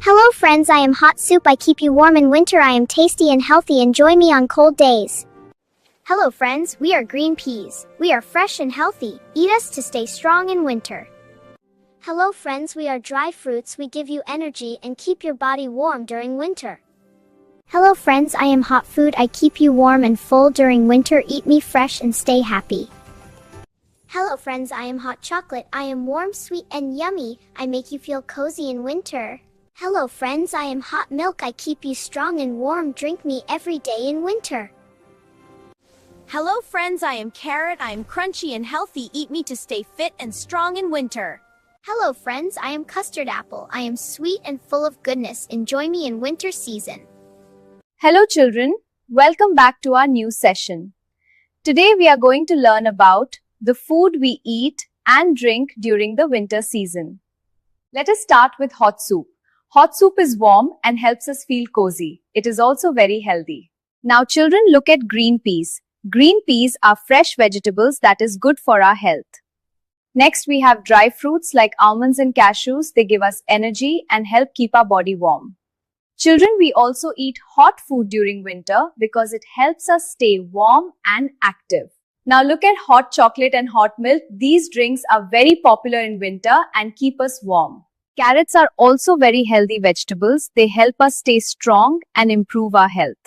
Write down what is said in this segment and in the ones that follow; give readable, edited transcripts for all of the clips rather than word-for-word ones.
Hello friends, I am hot soup. I keep you warm in winter. I am tasty and healthy. Enjoy me on cold days. Hello friends, we are green peas. We are fresh and healthy. Eat us to stay strong in winter. Hello friends, we are dry fruits. We give you energy and keep your body warm during winter. Hello friends, I am hot food. I keep you warm and full during winter. Eat me fresh and stay happy. Hello friends, I am hot chocolate. I am warm, sweet and yummy. I make you feel cozy in winter. Hello friends, I am hot milk. I keep you strong and warm. Drink me every day in winter. Hello friends, I am carrot. I am crunchy and healthy. Eat me to stay fit and strong in winter. Hello friends, I am custard apple. I am sweet and full of goodness. Enjoy me in winter season. Hello children, welcome back to our new session. Today we are going to learn about the food we eat and drink during the winter season. Let us start with hot soup. Hot soup is warm and helps us feel cozy. It is also very healthy. Now children, look at green peas. Green peas are fresh vegetables that is good for our health. Next we have dry fruits like almonds and cashews. They give us energy and help keep our body warm. Children, we also eat hot food during winter because it helps us stay warm and active. Now look at hot chocolate and hot milk. These drinks are very popular in winter and keep us warm. Carrots are also very healthy vegetables. They help us stay strong and improve our health.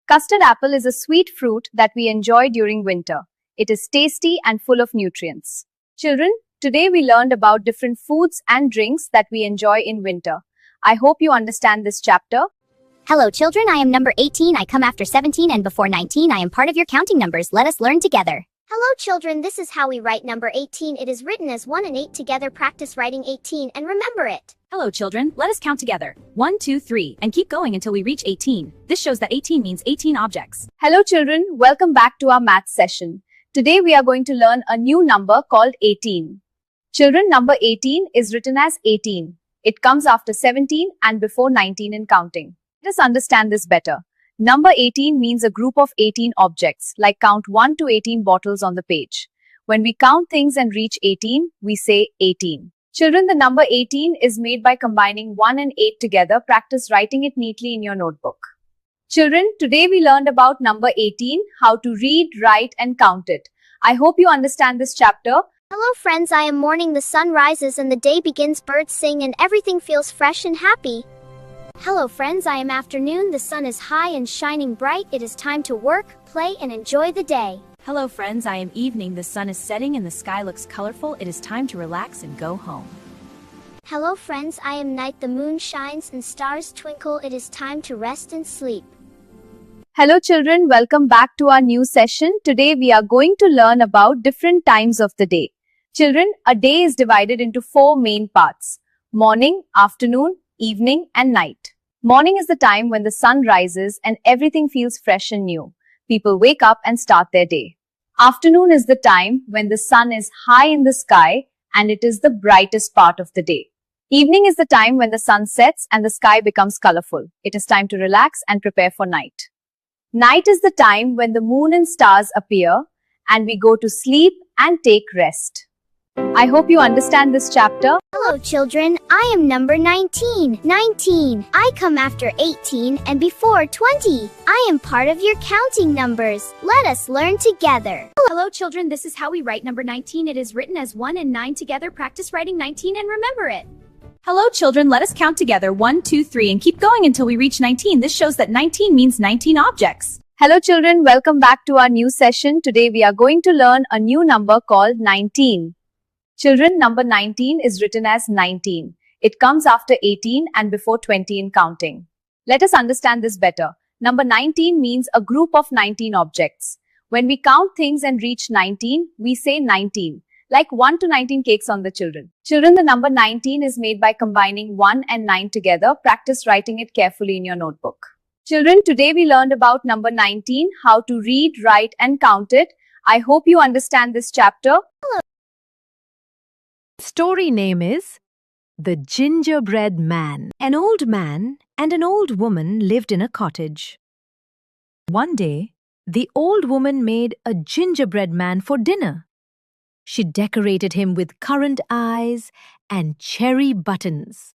Custard apple is a sweet fruit that we enjoy during winter. It is tasty and full of nutrients. Children, today we learned about different foods and drinks that we enjoy in winter. I hope you understand this chapter. Hello children, I am number 18. I come after 17 and before 19. I am part of your counting numbers. Let us learn together. Hello children, this is how we write number 18. It is written as 1 and 8 together. Practice writing 18 and remember it. Hello children, let us count together. 1, 2, 3, and keep going until we reach 18. This shows that 18 means 18 objects. Hello children, welcome back to our math session. Today we are going to learn a new number called 18. Children, number 18 is written as 18. It comes after 17 and before 19 in counting. Let us understand this better. Number 18 means a group of 18 objects, like count 1 to 18 bottles on the page. When we count things and reach 18, we say 18. Children, the number 18 is made by combining 1 and 8 together. Practice writing it neatly in your notebook. Children, today we learned about number 18, how to read, write and count it. I hope you understand this chapter. Hello friends, I am morning. The sun rises and the day begins. Birds sing and everything feels fresh and happy. Hello friends, I am afternoon. The sun is high and shining bright. It is time to work, play and enjoy the day. Hello friends, I am evening. The sun is setting and the sky looks colorful. It is time to relax and go home. Hello friends, I am night. The moon shines and stars twinkle. It is time to rest and sleep. Hello children, welcome back to our new session. Today we are going to learn about different times of the day. Children, a day is divided into 4 main parts: morning, afternoon, evening and night. Morning is the time when the sun rises and everything feels fresh and new. People wake up and start their day. Afternoon is the time when the sun is high in the sky and it is the brightest part of the day. Evening is the time when the sun sets and the sky becomes colorful. It is time to relax and prepare for night. Night is the time when the moon and stars appear and we go to sleep and take rest. I hope you understand this chapter. Hello children, I am number 19. 19. I come after 18 and before 20. I am part of your counting numbers. Let us learn together. Hello children, this is how we write number 19. It is written as 1 and 9 together. Practice writing 19 and remember it. Hello children, let us count together. 1, 2, 3 and keep going until we reach 19. This shows that 19 means 19 objects. Hello children, welcome back to our new session. Today we are going to learn a new number called 19. Children, number 19 is written as 19. It comes after 18 and before 20 in counting. Let us understand this better. Number 19 means a group of 19 objects. When we count things and reach 19, we say 19, like 1 to 19 cakes on the children. Children, the number 19 is made by combining 1 and 9 together. Practice writing it carefully in your notebook. Children, today we learned about number 19, how to read, write and count it. I hope you understand this chapter. Story name is The Gingerbread Man. An old man and an old woman lived in a cottage. One day, the old woman made a gingerbread man for dinner. She decorated him with currant eyes and cherry buttons.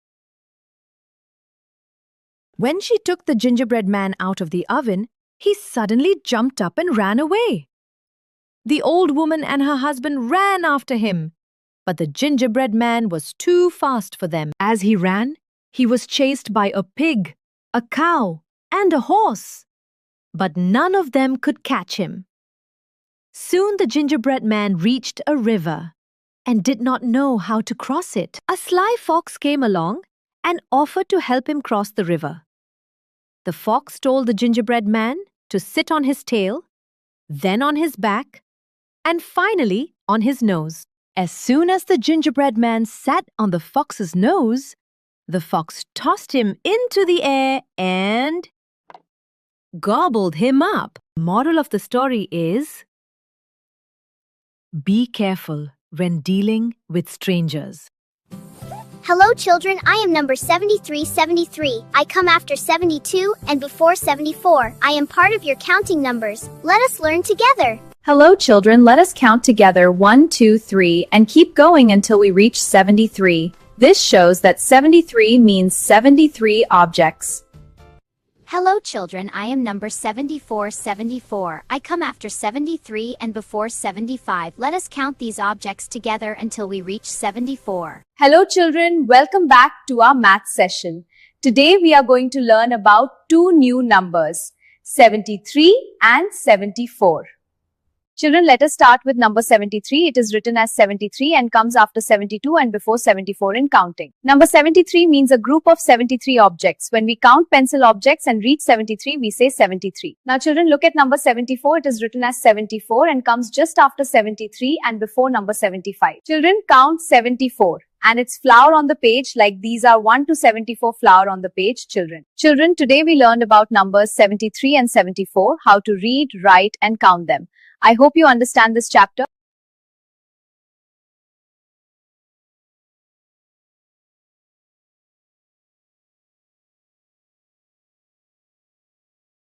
When she took the gingerbread man out of the oven, he suddenly jumped up and ran away. The old woman and her husband ran after him, but the gingerbread man was too fast for them. As he ran, he was chased by a pig, a cow, and a horse, but none of them could catch him. Soon the gingerbread man reached a river and did not know how to cross it. A sly fox came along and offered to help him cross the river. The fox told the gingerbread man to sit on his tail, then on his back, and finally on his nose. As soon as the gingerbread man sat on the fox's nose, the fox tossed him into the air and gobbled him up. Moral of the story is: be careful when dealing with strangers. Hello children, I am number 7373. I come after 72 and before 74. I am part of your counting numbers. Let us learn together. Hello children, let us count together 1, 2, 3 and keep going until we reach 73. This shows that 73 means 73 objects. Hello children, I am number 7474. I come after 73 and before 75. Let us count these objects together until we reach 74. Hello children, welcome back to our math session. Today we are going to learn about two new numbers, 73 and 74. Children, let us start with number 73. It is written as 73 and comes after 72 and before 74 in counting. Number 73 means a group of 73 objects. When we count pencil objects and reach 73, we say 73. Now children, look at number 74. It is written as 74 and comes just after 73 and before number 75. Children, count 74. And it's flower on the page, like these are 1 to 74 flower on the page, children. Children, today we learned about numbers 73 and 74, how to read, write and count them. I hope you understand this chapter.